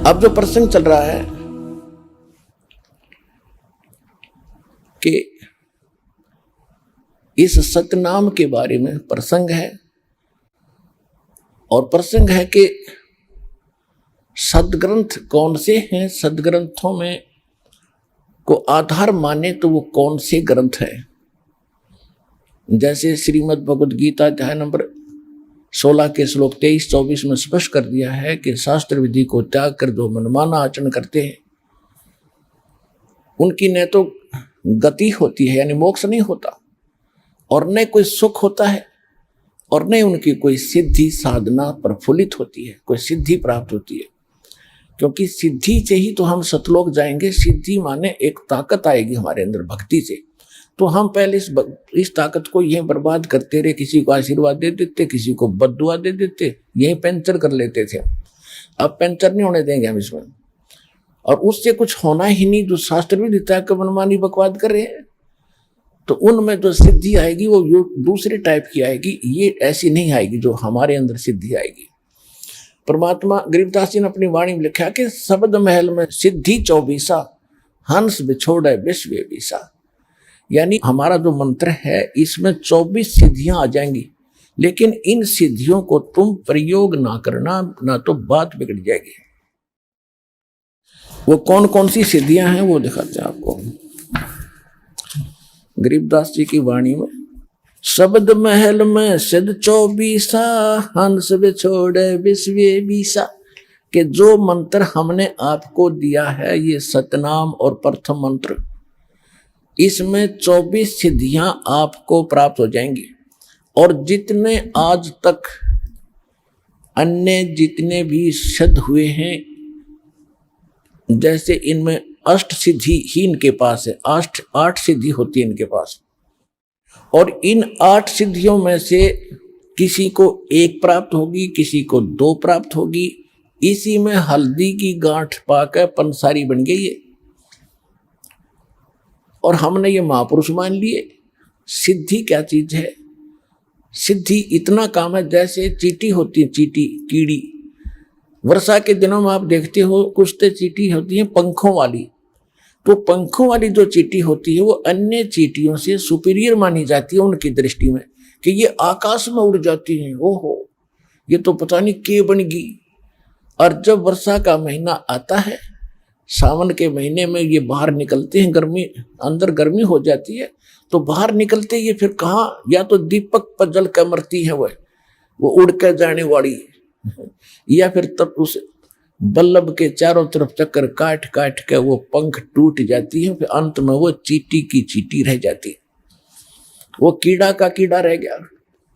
अब जो प्रसंग चल रहा है कि इस सतनाम के बारे में प्रसंग है, और प्रसंग है कि सदग्रंथ कौन से हैं, सदग्रंथों में को आधार माने तो वो कौन से ग्रंथ है। जैसे श्रीमद् भगवद गीता अध्याय नंबर 16 के श्लोक 23-24 में स्पष्ट कर दिया है कि शास्त्र विधि को त्याग कर जो मनमाना आचरण करते हैं उनकी न तो गति होती है यानी मोक्ष नहीं होता, और न कोई सुख होता है, और न उनकी कोई सिद्धि साधना प्रफुल्लित होती है, कोई सिद्धि प्राप्त होती है। क्योंकि सिद्धि से ही तो हम सतलोक जाएंगे। सिद्धि माने एक ताकत आएगी हमारे अंदर भक्ति से। तो हम पहले इस ताकत को यहीं बर्बाद करते रहे, किसी को आशीर्वाद दे देते, किसी को बद्दुआ दे देते, यहीं पंचर कर लेते थे। अब पंचर नहीं होने देंगे हम इसमें, और उससे कुछ होना ही नहीं। जो शास्त्र भी देता है कि मनमानी बकवाद कर रहे हैं, तो उनमें जो सिद्धि आएगी वो दूसरे टाइप की आएगी, ये ऐसी नहीं आएगी जो हमारे अंदर सिद्धि आएगी। परमात्मा गरीबदास जी ने अपनी वाणी में लिखा कि शब्द महल में सिद्धि 24 हंस बिछोड़े विश्व बीसा। यानी हमारा जो मंत्र है इसमें 24 सिद्धियां आ जाएंगी, लेकिन इन सिद्धियों को तुम प्रयोग ना करना, ना तो बात बिगड़ जाएगी। वो कौन कौन सी सिद्धियां हैं वो दिखाते हैं आपको गरीबदास जी की वाणी में। शब्द महल में सिद्ध 24 हंस बिछोड़े विश्व बीसा। कि जो मंत्र हमने आपको दिया है ये सतनाम और प्रथम मंत्र, इसमें 24 सिद्धियां आपको प्राप्त हो जाएंगी। और जितने आज तक अन्य जितने भी सिद्ध हुए हैं, जैसे इनमें अष्ट सिद्धि ही इनके पास है, 8 सिद्धि होती है इनके पास, और इन 8 सिद्धियों में से किसी को 1 प्राप्त होगी, किसी को 2 प्राप्त होगी। इसी में हल्दी की गांठ पाकर पंसारी बन गई है, और हमने ये महापुरुष मान लिए। सिद्धि क्या चीज है? सिद्धि इतना काम है जैसे चींटी होती है, चींटी कीड़ी। वर्षा के दिनों में आप देखते हो कुछ तो चींटी होती है पंखों वाली। तो पंखों वाली जो चींटी होती है वो अन्य चींटियों से सुपीरियर मानी जाती है उनकी दृष्टि में, कि ये आकाश में उड़ जाती हैं। ओहो, ये तो पता नहीं के बन गई। और जब वर्षा का महीना आता है, सावन के महीने में ये बाहर निकलते हैं, गर्मी अंदर गर्मी हो जाती है, तो बाहर निकलते ये फिर कहाँ, या तो दीपक पर जल कर मरती है वो उड़ कर जाने वाली, या फिर तब उस बल्लभ के चारों तरफ चक्कर काट काट के वो पंख टूट जाती है, फिर अंत में वो चींटी की चींटी रह जाती है, वो कीड़ा का कीड़ा रह गया,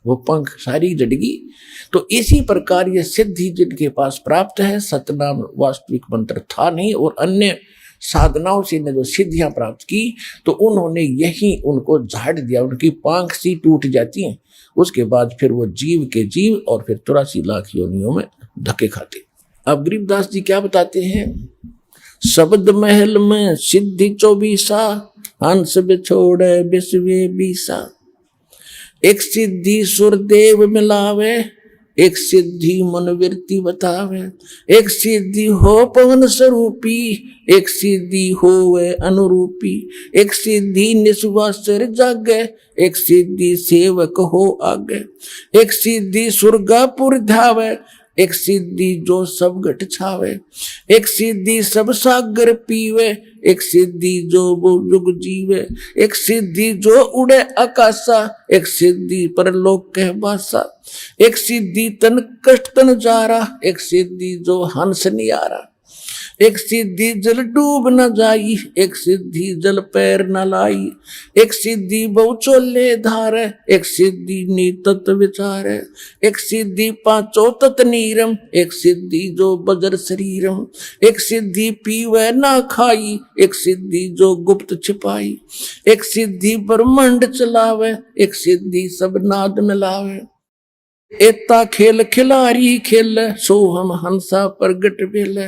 वो पंख सारी जड़गी। तो इसी प्रकार ये सिद्धि जिनके पास प्राप्त है, सतनाम वास्तविक मंत्र था नहीं, और अन्य साधनाओं से ने जो सिद्धियां प्राप्त की, तो उन्होंने यही उनको झाड़ दिया, उनकी पांख सी टूट जाती है। उसके बाद फिर वो जीव के जीव और फिर 83 लाख योनियों में धक्के खाते। अब गरीबदास जी क्या बताते हैं? शब्द महल में सिद्धि 24 हंस बिछोड़े विश्व बीसा। एक सिद्धि सुरदेव मिलावे, एक सिद्धि मनोवृत्ति बतावे। एक सिद्धि हो पवन स्वरूपी, एक सिद्धि होवे अनुरूपी। एक सिद्धि निस्वासर जागे, एक सिद्धि सेवक हो आगे। एक सिद्धि सुरगापुर धावे, एक सिद्धि जो सब घट छावे। एक सिद्धि सब सागर पीवे, एक सिद्धि जो वो युग जीवे। एक सिद्धि जो उड़े आकाशा, एक सिद्धि परलोक कह बासा। एक सिद्धि तन कष्ट तन जारा, एक सिद्धि जो हंस नियारा। एक सिद्धि जल डूब न जाई, एक सिद्धि जल पैर न लाई। एक सिद्धि बहु चोले धारे, एक सिद्धि नीतत विचारे। एक सिद्धि पांचों तत नीरम, एक सिद्धि जो बजर शरीरम। एक सिद्धि पीवे ना खाई, एक सिद्धि जो गुप्त छिपाई। एक सिद्धि ब्रह्मांड चलावे, एक सिद्धि सब नाद मिलावे। एता खेल खिलारी खेल, सो हम हंसा प्रगट भेल।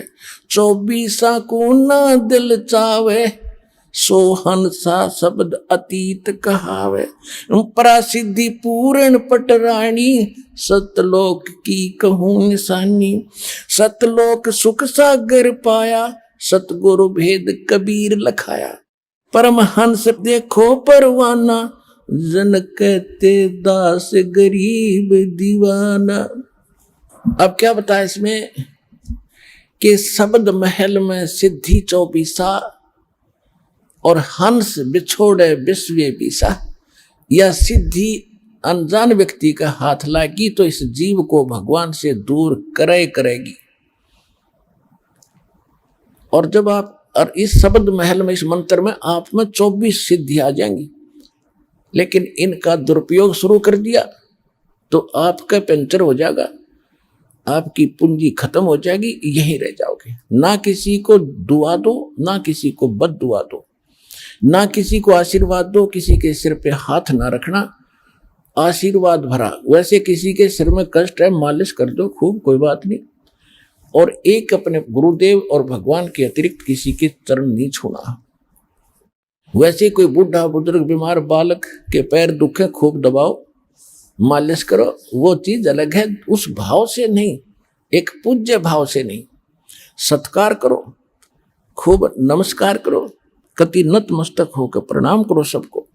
24 को ना दिल चावे, सो हंसा शब्द अतीत कहावे। परासिद्धि पूर्ण पटरानी, सतलोक की कहूं निशानी। सतलोक सुख सागर पाया, सतगुरु भेद कबीर लखाया। परमहंस देखो परवाना, जन कहते दास गरीब दीवाना। अब क्या बताया इसमें कि शब्द महल में सिद्धि चौबीसा और हंस बिछोड़े विश्व बीसा। यह सिद्धि अनजान व्यक्ति का हाथ लागी तो इस जीव को भगवान से दूर करेगी। और जब आप और इस शब्द महल में, इस मंत्र में आप में 24 सिद्धि आ जाएंगी, लेकिन इनका दुरुपयोग शुरू कर दिया तो आपका पंचर हो जाएगा, आपकी पूंजी खत्म हो जाएगी, यहीं रह जाओगे। ना किसी को दुआ दो, ना किसी को बद दुआ दो, ना किसी को आशीर्वाद दो, किसी के सिर पे हाथ ना रखना, आशीर्वाद भरा। वैसे किसी के सिर में कष्ट है, मालिश कर दो खूब, कोई बात नहीं। और एक अपने गुरुदेव और भगवान के अतिरिक्त किसी के चरण नहीं छूना। वैसे कोई बूढ़ा बुजुर्ग बीमार बालक के पैर दुखे, खूब दबाओ, मालिश करो, वो चीज अलग है। उस भाव से नहीं, एक पूज्य भाव से नहीं। सत्कार करो, खूब नमस्कार करो, कति नतमस्तक होकर प्रणाम करो सबको,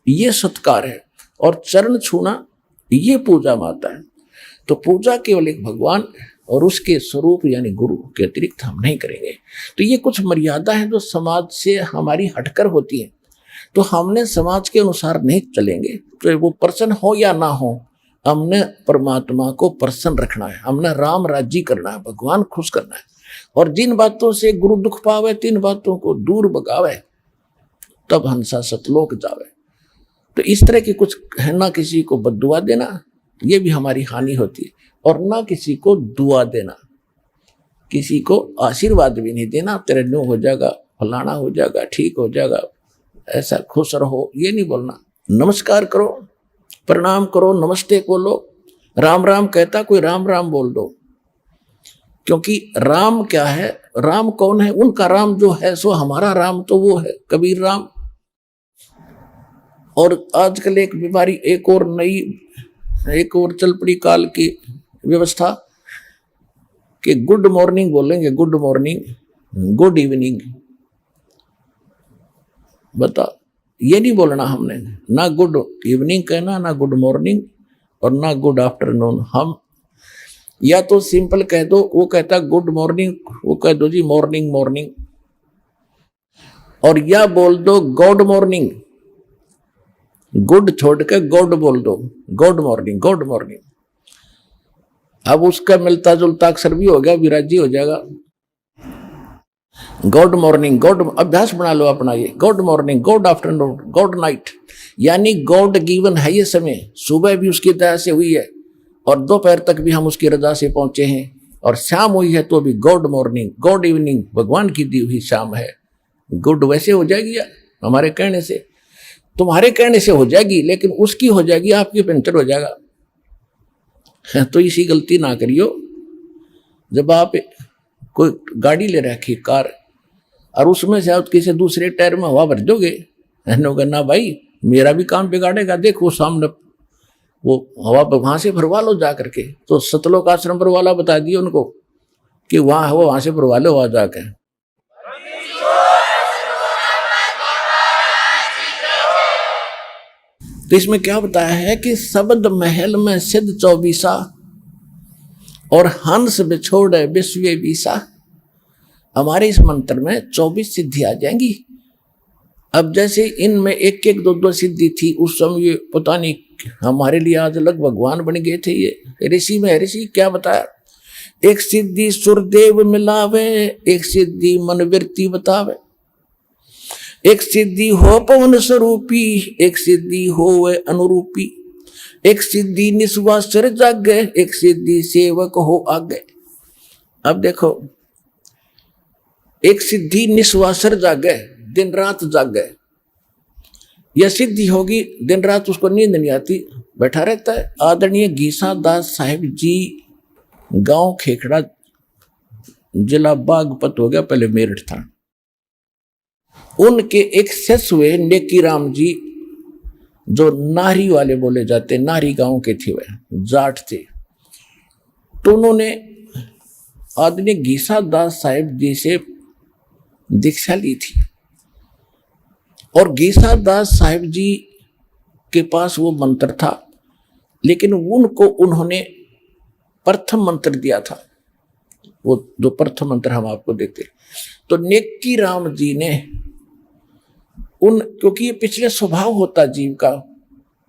ये सत्कार है। और चरण छूना ये पूजा माता है। तो पूजा केवल एक भगवान और उसके स्वरूप यानी गुरु के अतिरिक्त हम नहीं करेंगे। तो ये कुछ मर्यादा है जो समाज से हमारी हटकर होती है। तो हमने समाज के अनुसार नहीं चलेंगे, तो वो प्रसन्न हो या ना हो, हमने परमात्मा को प्रसन्न रखना है, हमने राम राज्य करना है, भगवान खुश करना है। और जिन बातों से गुरु दुख पावे, तीन बातों को दूर भगावे, तब हंसा सतलोक जावे। तो इस तरह की कुछ है, ना किसी को बद्दुआ देना, ये भी हमारी हानि होती है, और ना किसी को दुआ देना, किसी को आशीर्वाद भी नहीं देना, तेरे न्यू हो जाएगा, फलाना हो जाएगा, ठीक हो जाएगा, ऐसा खुश रहो, ये नहीं बोलना। नमस्कार करो, प्रणाम करो, नमस्ते बोलो। राम राम कहता कोई राम राम बोल दो, क्योंकि राम क्या है, राम कौन है? उनका राम जो है सो हमारा राम तो वो है कबीर राम। और आजकल एक बीमारी, एक और नई, एक और चल पड़ी काल की व्यवस्था कि गुड मॉर्निंग बोलेंगे, गुड मॉर्निंग, गुड इवनिंग। बता, ये नहीं बोलना हमने, ना गुड इवनिंग कहना, ना गुड मॉर्निंग और ना गुड आफ्टरनून। हम या तो सिंपल कह दो, वो कहता गुड मॉर्निंग, वो कह दो जी मॉर्निंग मॉर्निंग, और या बोल दो गॉड मॉर्निंग, गुड छोड़ के गॉड बोल दो, गॉड मॉर्निंग, गॉड मॉर्निंग। अब उसका मिलता जुलता अक्षर भी हो गया, विराजी हो जाएगा। गॉड मॉर्निंग, गॉड, अभ्यास बना लो अपना ये, God morning, God afternoon, God night, यानी गॉड गिवन है ये समय। सुबह भी उसकी दया से हुई है और दोपहर तक भी हम उसकी रजा से पहुंचे हैं, और शाम हुई है तो भी गॉड मॉर्निंग, गॉड इवनिंग, भगवान की दी हुई शाम है। गुड वैसे हो जाएगी या हमारे कहने से, तुम्हारे कहने से हो जाएगी, लेकिन उसकी हो जाएगी, आपकी पंचर हो जाएगा। तो इसी गलती ना करियो। जब आप कोई गाड़ी ले रखी, कार, और उसमें से आप किसी दूसरे टायर में हवा भर दोगे, ना भाई मेरा भी काम बिगाड़ेगा, देखो सामने वो हवा वहां से भरवा लो जा करके। तो सतलोक आश्रम पर वाला बता दिए उनको कि वहां हवा वहां से भरवा लो, वहां जाकर। तो इसमें क्या बताया है कि शब्द महल में सिद्ध 24 और हंस बिछोड़े विश्व बीसा। हमारे इस मंत्र में 24 सिद्धि आ जाएंगी। अब जैसे इनमें एक एक दो दो सिद्धि थी, उस समय ये पता नहीं हमारे लिए आज अलग भगवान बन गए थे। ये ऋषि में ऋषि क्या बताया, एक सिद्धि सुरदेव मिलावे, एक सिद्धि मनवृत्ति बतावे, एक सिद्धि हो पवन स्वरूपी, एक सिद्धि हो वे अनुरूपी, एक सिद्धि निस्वासर जागे, एक सिद्धि सेवक हो आगे। अब देखो, एक सिद्धि निस्वासर जागे, दिन रात जागे, यह सिद्धि होगी। दिन रात उसको नींद नहीं आती, बैठा रहता है। आदरणीय गीसा दास साहिब जी, गांव खेखड़ा, जिला बागपत हो गया, पहले मेरठ था। उनके एक शिष्य हुए नेकी राम जी, जो नाहरी वाले बोले जाते, नाहरी गांव के थे, वह जाट थे। तो उन्होंने आदमी गीसा दास साहिब जी से दीक्षा ली थी, और गीसा दास साहिब जी के पास वो मंत्र था, लेकिन उनको उन्होंने प्रथम मंत्र दिया था, वो जो प्रथम मंत्र हम आपको देते। तो नेकी राम जी ने क्योंकि ये पिछले स्वभाव होता जीव का,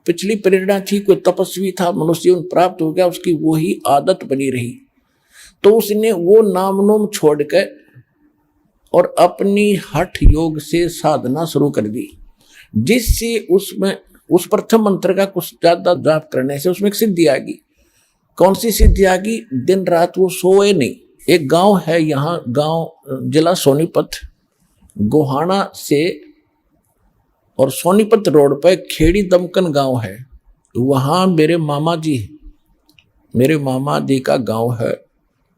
पिछली प्रेरणा थी, कोई तपस्वी था, मनुष्य प्राप्त हो गया, उसकी वही आदत बनी रही, तो उसने वो नाम नोम छोड़ कर और अपनी हठ योग से साधना शुरू कर दी, जिससे उसमें उस प्रथम मंत्र का कुछ ज्यादा जाप करने से उसमें एक सिद्धि आ गई। कौन सी सिद्धि आ गई? दिन रात वो सोए नहीं। एक गांव है यहाँ, गांव जिला सोनीपत, गोहाना से और सोनीपत रोड पर खेड़ी दमकन गांव है, वहाँ मेरे मामा जी का गांव है।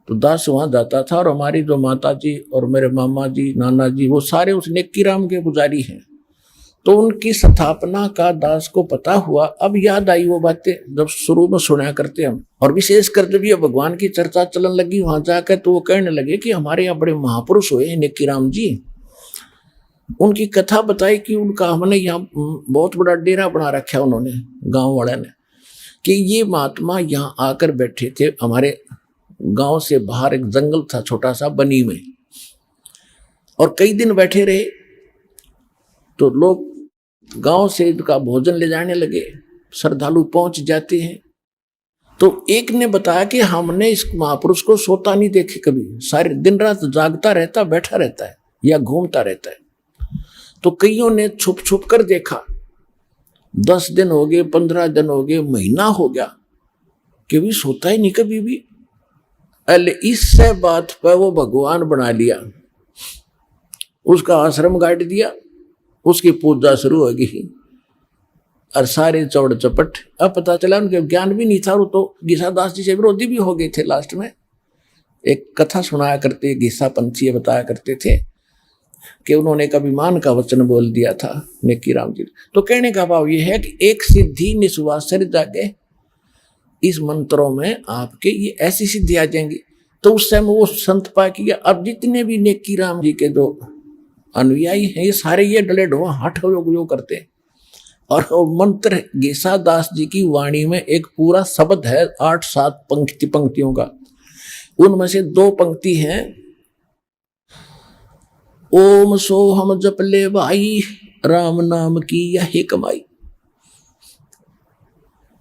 तो दास वहाँ जाता था, और हमारी जो माता जी और मेरे मामा जी, नाना जी, वो सारे उस नेकी राम के पुजारी हैं। तो उनकी स्थापना का दास को पता हुआ। अब याद आई वो बातें जब शुरू में सुना करते हम, और विशेषकर जब ये भगवान की चर्चा चलन लगी वहां जाकर, तो वो कहने लगे कि हमारे यहाँ बड़े महापुरुष हुए नेकी राम जी। उनकी कथा बताई कि उनका हमने यहाँ बहुत बड़ा डेरा बना रखा है उन्होंने, गांव वाले ने, कि ये महात्मा यहाँ आकर बैठे थे। हमारे गांव से बाहर एक जंगल था छोटा सा बनी में, और कई दिन बैठे रहे। तो लोग गांव से इनका भोजन ले जाने लगे, श्रद्धालु पहुंच जाते हैं। तो एक ने बताया कि हमने इस महापुरुष को सोता नहीं देखे कभी, सारे दिन रात जागता रहता, बैठा रहता है या घूमता रहता है। तो कईयों ने छुप छुप कर देखा, 10 दिन हो गए, 15 दिन हो गए, महीना हो गया, कि भी सोता ही नहीं कभी भी। अल इससे बात पर वो भगवान बना लिया, उसका आश्रम गाड़ दिया, उसकी पूजा शुरू हो गई, और सारे चौड़ चपट। अब पता चला उनके ज्ञान भी नहीं था, वो तो गीसा दास जी से विरोधी भी हो गए थे। लास्ट में एक कथा सुनाया करते, गीसा पंथी बताया करते थे कि उन्होंने एक अभिमान का वचन बोल दिया था नेकी राम जी। तो कहने का भाव ये है कि एक सिद्धि निस्वासर जागे, इस मंत्रों में आपके ये ऐसी सिद्धि आ जाएंगी। तो उस समय वो संत पा किया। अब जितने भी नेकी राम जी के जो अनुयायी हैं, ये सारे ये डले ढो हठ योग करते हैं। और मंत्र गीसा दास जी की वाणी में एक पूरा शब्द है, 8-7 पंक्तियों का। उनमें से 2 पंक्ति हैं, ओम सोहम जप ले भाई, राम नाम की यही कमाई।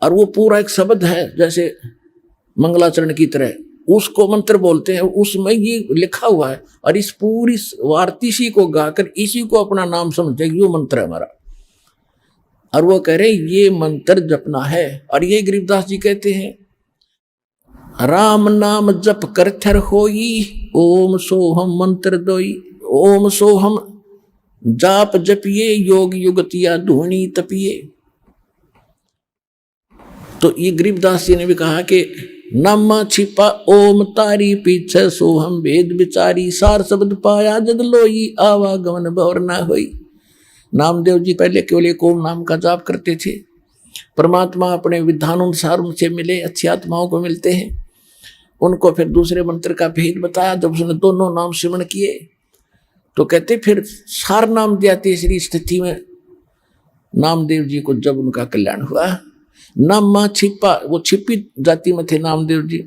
और वो पूरा एक शब्द है जैसे मंगलाचरण की तरह, उसको मंत्र बोलते हैं, उसमें ये लिखा हुआ है। और इस पूरी वार्तिशी को गाकर इसी को अपना नाम समझे, ये मंत्र है हमारा। और वो कह रहे ये मंत्र जपना है। और ये गरीबदास जी कहते हैं, राम नाम जप कर थर होई, ओम सोहम मंत्र दोई। ओम सोहम जाप जपिए, योग युगतिया धूनी तपिए। तो ये गरीबदास जी ने भी कहा कि नामा छिपा ओम तारी, पीछे सोहम वेद विचारी, सार शब्द पाया जद लोई, आवागमन भवर ना होई। नामदेव जी पहले केवल एक ओम नाम का जाप करते थे। परमात्मा अपने विधानुसार उनसे मिले, अच्छी आत्माओं को मिलते हैं। उनको फिर दूसरे मंत्र का भेद बताया। जब उसने दोनों नाम सिमरण किए तो कहते फिर सार नाम दिया। तीसरी स्थिति में नामदेव जी को जब उनका कल्याण हुआ, नामा छिपा, वो छिपी जाति में थे नामदेव जी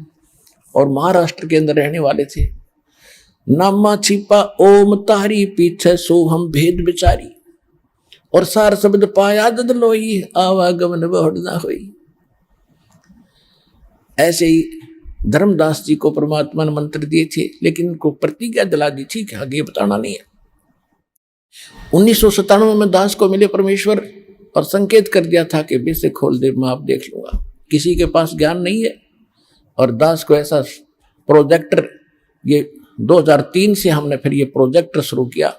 और महाराष्ट्र के अंदर रहने वाले थे। नामा छिपा ओम तारी, पीछे सोहम भेद विचारी, और सार शब्द पाया जद लोई, आवागमन बहुड़ ना होई। ऐसे ही धर्मदास जी को परमात्मा ने मंत्र दिए थे, लेकिन उनको प्रतिज्ञा दिला दी थी कि आगे बताना नहीं है। 1997 में दास को मिले परमेश्वर और संकेत कर दिया था कि बेसे खोल दे, मैं आप देख लूंगा। किसी के पास ज्ञान नहीं है। और दास को ऐसा प्रोजेक्टर, ये 2003 से हमने फिर ये प्रोजेक्टर शुरू किया,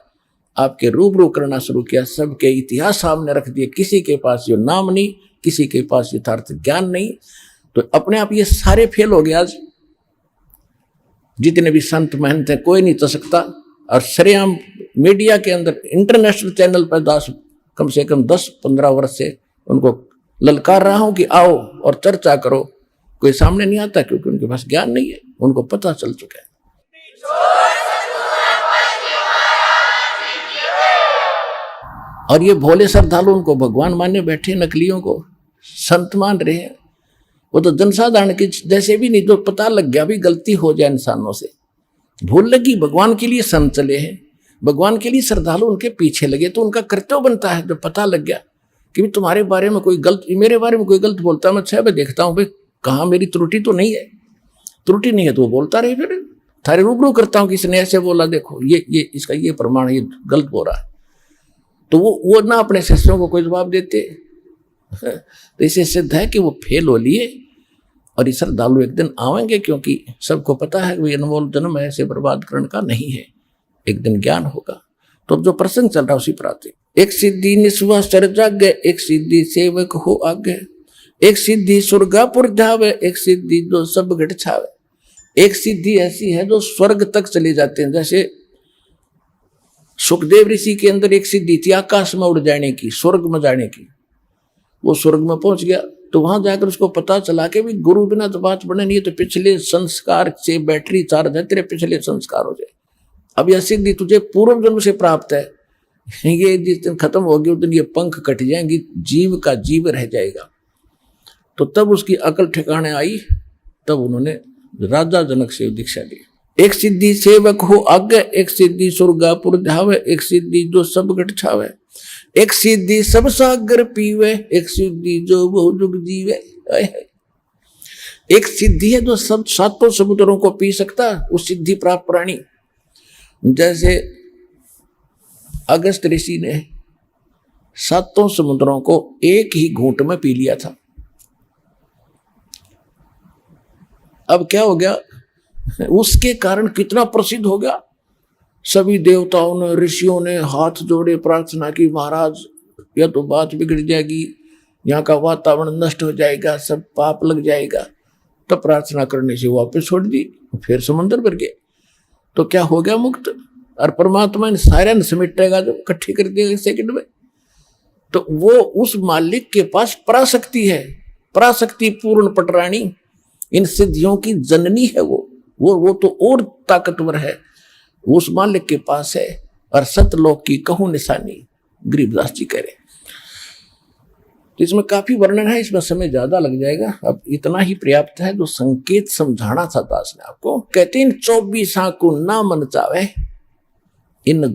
आपके रूबरू करना शुरू किया, सबके इतिहास सामने रख दिए। किसी के पास ये नाम नहीं, किसी के पास यथार्थ ज्ञान नहीं, तो अपने आप ये सारे फेल हो गए। आज जितने भी संत महंत हैं कोई नहीं तो सकता। और श्रेयाम मीडिया के अंदर इंटरनेशनल चैनल पर कम से कम 10-15 वर्ष से उनको ललकार रहा हूं कि आओ और चर्चा करो, कोई सामने नहीं आता क्योंकि उनके पास ज्ञान नहीं है, उनको पता चल चुका है। और ये भोले श्रद्धालु उनको भगवान माने बैठे, नकलियों को संत मान रहे हैं। वो तो जनसाधारण के जैसे भी नहीं, तो पता लग गया भी गलती हो जाए इंसानों से, भूल लगी, भगवान के लिए संत चले हैं, भगवान के लिए श्रद्धालु उनके पीछे लगे, तो उनका कर्तव्य बनता है। जब पता लग गया कि भी तुम्हारे बारे में कोई गलत, मेरे बारे में कोई गलत बोलता है, मैं 6 बजे देखता हूँ भाई कहाँ मेरी त्रुटि तो नहीं है, त्रुटि नहीं है तो वो बोलता रहे, फिर थारे रूबरू करता हूँ किसी ने ऐसे बोला, देखो ये इसका ये प्रमाण, ये गलत बोल रहा है, तो वो ना अपने शिष्यों को कोई जवाब देते। तो इसे सिद्ध है कि वो फेल हो लिए, और ये श्रद्धालु एक दिन आवेंगे, क्योंकि सबको पता है कि अनमोल जन्म ऐसे बर्बाद करने का नहीं है, एक दिन ज्ञान होगा। तो अब जो प्रसंग चल रहा है उसी पर आते, एक सिद्धि निस्वा सर जागे, एक सिद्धि सेवक हो आगे, एक सिद्धि स्वर्गापुर जावे, एक सिद्धि जो सब घट छावे। एक सिद्धि ऐसी है जो स्वर्ग तक चले जाते हैं, जैसे सुखदेव ऋषि के अंदर एक सिद्धि थी आकाश में उड़ जाने की, स्वर्ग में जाने की। वो स्वर्ग में पहुंच गया तो वहां जाकर उसको पता चला कि भी गुरु बिना तो बात बने नहीं, तो पिछले संस्कार से बैटरी चार्ज है, तेरे पिछले संस्कार हो जाए। अब यह सिद्धि तुझे पूर्व जन्म से प्राप्त है, ये जिस दिन खत्म होगी उस दिन ये पंख कट जाएंगी, जीव का जीव रह जाएगा। तो तब उसकी अकल ठिकाने आई, तब उन्होंने राजा जनक से दीक्षा ली। एक सिद्धि सेवक हो आगे, एक सिद्धि स्वर्गापुर जावे, एक सिद्धि जो सब घट छावे, एक सिद्धि सब सागर पीवे, एक सिद्धि जो बहु जुग जीवे। एक सिद्धि है जो सब 7 समुद्रों को पी सकता, उस सिद्धि प्राप्त प्राणी। जैसे अगस्त ऋषि ने 7 समुद्रों को एक ही घूंट में पी लिया था। अब क्या हो गया, उसके कारण कितना प्रसिद्ध हो गया, सभी देवताओं ने, ऋषियों ने हाथ जोड़े, प्रार्थना की, महाराज यह तो बात बिगड़ जाएगी, यहाँ का वातावरण नष्ट हो जाएगा, सब पाप लग जाएगा। तब प्रार्थना करने से वापस छोड़ दी, फिर समुद्र भर गए, तो क्या हो गया, मुक्त। और परमात्मा ने सारे न समेटेगा जब इकट्ठी कर दिया सेकंड में। तो वो उस मालिक के पास पराशक्ति है, पराशक्ति पूर्ण पटरानी, इन सिद्धियों की जननी है वो तो और ताकतवर है, उस मालिक के पास है। और सतलोक की कहूं निशानी, गरीबदास जी कह रहे। तो इसमें काफी वर्णन है, इसमें समय ज्यादा लग जाएगा, अब इतना ही पर्याप्त है जो संकेत समझाना था दास ने आपको। कहते इन 24 को ना मन चावे, इन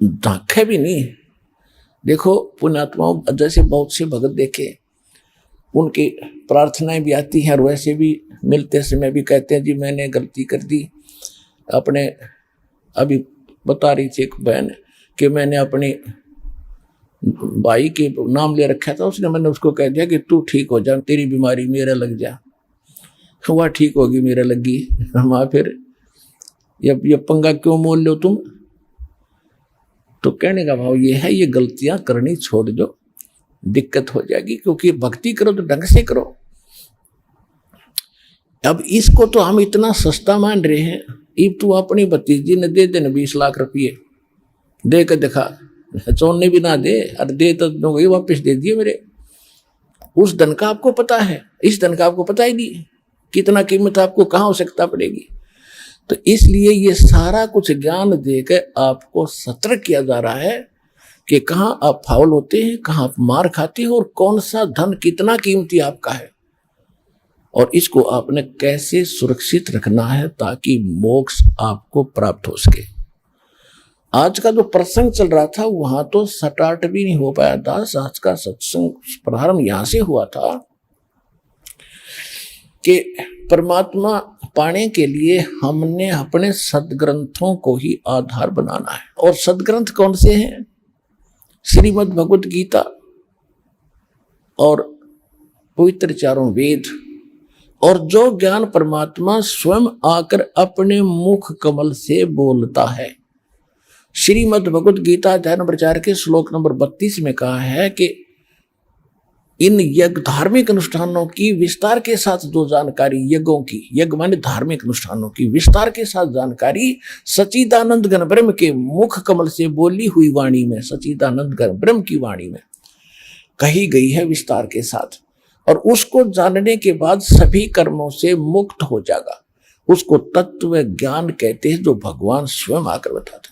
झांखे भी नहीं। देखो पुण्यात्माओं, जैसे बहुत से भगत देखे, उनकी प्रार्थनाएं भी आती हैं, और वैसे भी मिलते समय भी कहते हैं जी मैंने गलती कर दी। अपने अभी बता रही थी एक बहन कि मैंने अपनी भाई के नाम ले रखा था, उसने, मैंने उसको कह दिया कि तू ठीक हो जा, तेरी बीमारी मेरा लग जा। वह ठीक होगी, मेरा लगी, हम फिर ये पंगा क्यों मोल लो तुम। तो कहने का भाव ये है, ये गलतियां करनी छोड़ दो, दिक्कत हो जाएगी, क्योंकि भक्ति करो तो ढंग से करो। अब इसको तो हम इतना सस्ता मान रहे हैं, इब तू अपनी भतीजी ने दे देना 20 लाख रुपये, दे के दिखा, चोरने भी ना दे, और दे तो वही वापस दे दिए मेरे। उस धन का आपको पता है, इस धन का आपको पता ही नहीं कितना कीमत आपको कहाँ आवश्यकता पड़ेगी। तो इसलिए ये सारा कुछ ज्ञान देकर आपको सतर्क किया जा रहा है कि कहाँ आप फाउल होते हैं, कहाँ आप मार खाते हैं, और कौन सा धन कितना कीमती आपका है, और इसको आपने कैसे सुरक्षित रखना है ताकि मोक्ष आपको प्राप्त हो सके। आज का जो प्रसंग चल रहा था वहां तो स्टार्ट भी नहीं हो पाया था। आज का सत्संग प्रारंभ यहां से हुआ था कि परमात्मा पाने के लिए हमने अपने सदग्रंथों को ही आधार बनाना है। और सदग्रंथ कौन से हैं? श्रीमद् भगवत गीता और पवित्र चारों वेद, और जो ज्ञान परमात्मा स्वयं आकर अपने मुख कमल से बोलता है। श्रीमद् भगवत गीता अध्याय नंबर 4 के श्लोक नंबर 32 में कहा है कि इन यज्ञ धार्मिक अनुष्ठानों की विस्तार के साथ जो जानकारी, यज्ञों की, यज्ञ माने धार्मिक अनुष्ठानों की विस्तार के साथ जानकारी सच्चिदानंद घन ब्रह्म के मुख कमल से बोली हुई वाणी में, सच्चिदानंद घन ब्रह्म की वाणी में कही गई है विस्तार के साथ। और उसको जानने के बाद सभी कर्मों से मुक्त हो जाएगा। उसको तत्व ज्ञान कहते हैं, जो भगवान स्वयं आकर बताते।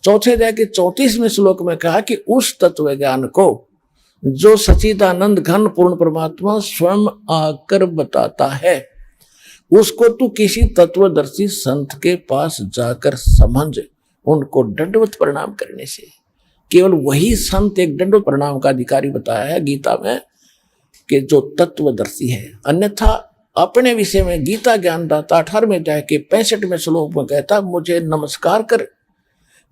चौथे अध्याय के 34वें श्लोक में कहा कि उस तत्व ज्ञान को जो सच्चिदानंद घन पूर्ण परमात्मा स्वयं आकर बताता है, उसको तू किसी तत्वदर्शी संत के पास जाकर समझ, उनको दंडवत प्रणाम करने से। केवल वही संत एक दंडवत प्रणाम का अधिकारी बताया है गीता में कि जो तत्वदर्शी है। अन्यथा अपने विषय में गीता ज्ञानदाता 18वें अध्याय के 65वें श्लोक में कहता, मुझे नमस्कार कर,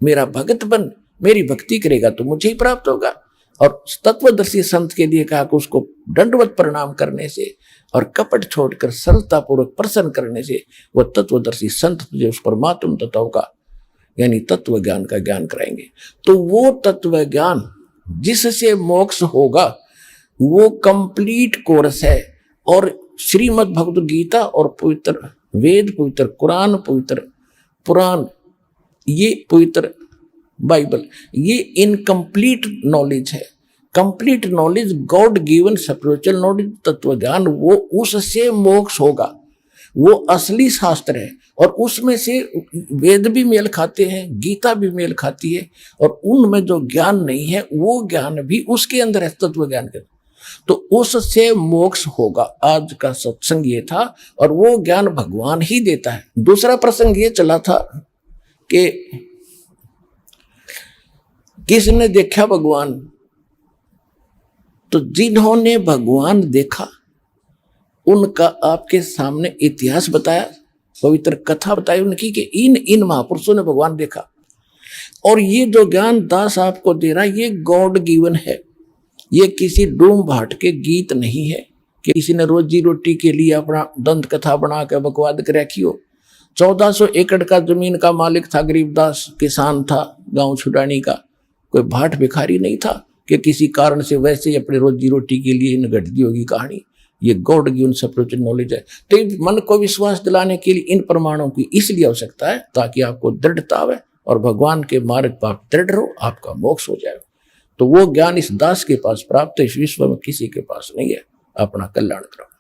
मेरा भगत बन, मेरी भक्ति करेगा तो मुझे ही प्राप्त होगा। और तत्वदर्शी संत के लिए कहा कि उसको दंडवत प्रणाम करने से और कपट छोड़कर सरलता पूर्वक प्रसन्न करने से वो तत्वदर्शी संत तुझे उस परमात्म तत्व का यानी तत्व ज्ञान का ज्ञान कराएंगे। तो वो तत्व ज्ञान जिससे मोक्ष होगा वो कंप्लीट कोर्स है। और श्रीमद् भगवद गीता और पवित्र वेद, पवित्र कुरान, पवित्र पुराण, ये पवित्र बाइबल, ये इनकम्प्लीट नॉलेज है। Complete knowledge God given spiritual knowledge, तत्व ज्ञान, वो उससे मोक्ष होगा। वो असली शास्त्र है और उसमें से वेद भी मेल खाते हैं, गीता भी मेल खाती है। और उनमें जो ज्ञान नहीं है वो ज्ञान भी उसके अंदर है, तत्व ज्ञान के। तो उससे मोक्ष होगा। आज का सत्संग ये था और वो ज्ञान भगवान ही देता है। दूसरा प्रसंग ये चला था कि किसने देखा भगवान, तो जिन्होंने भगवान देखा उनका आपके सामने इतिहास बताया, पवित्र कथा बताई उनकी कि इन महापुरुषों ने भगवान देखा। और ये जो ज्ञान दास आपको दे रहा है ये गॉड गिवन है। ये किसी डूम भाट के गीत नहीं है कि किसी ने रोजी रोटी के लिए अपना दंत कथा बना के बकवाद कर रखी हो। 1400 एकड़ का जमीन का मालिक था, गरीबदास किसान था, गांव छुड़ानी का, कोई भाट भिखारी नहीं था कि किसी कारण से वैसे ही अपनी रोजी रोटी के लिए इन घटती होगी कहानी। ये गॉड गिवन स्पिरिचुअल नॉलेज है। तो मन को विश्वास दिलाने के लिए इन प्रमाणों की इसलिए आवश्यकता है ताकि आपको दृढ़ता आवे और भगवान के मार्ग पर आप दृढ़ रहो, आपका मोक्ष हो जाए। तो वो ज्ञान इस दास के पास प्राप्त है, इस विश्व में किसी के पास नहीं है। अपना कल्याण करो।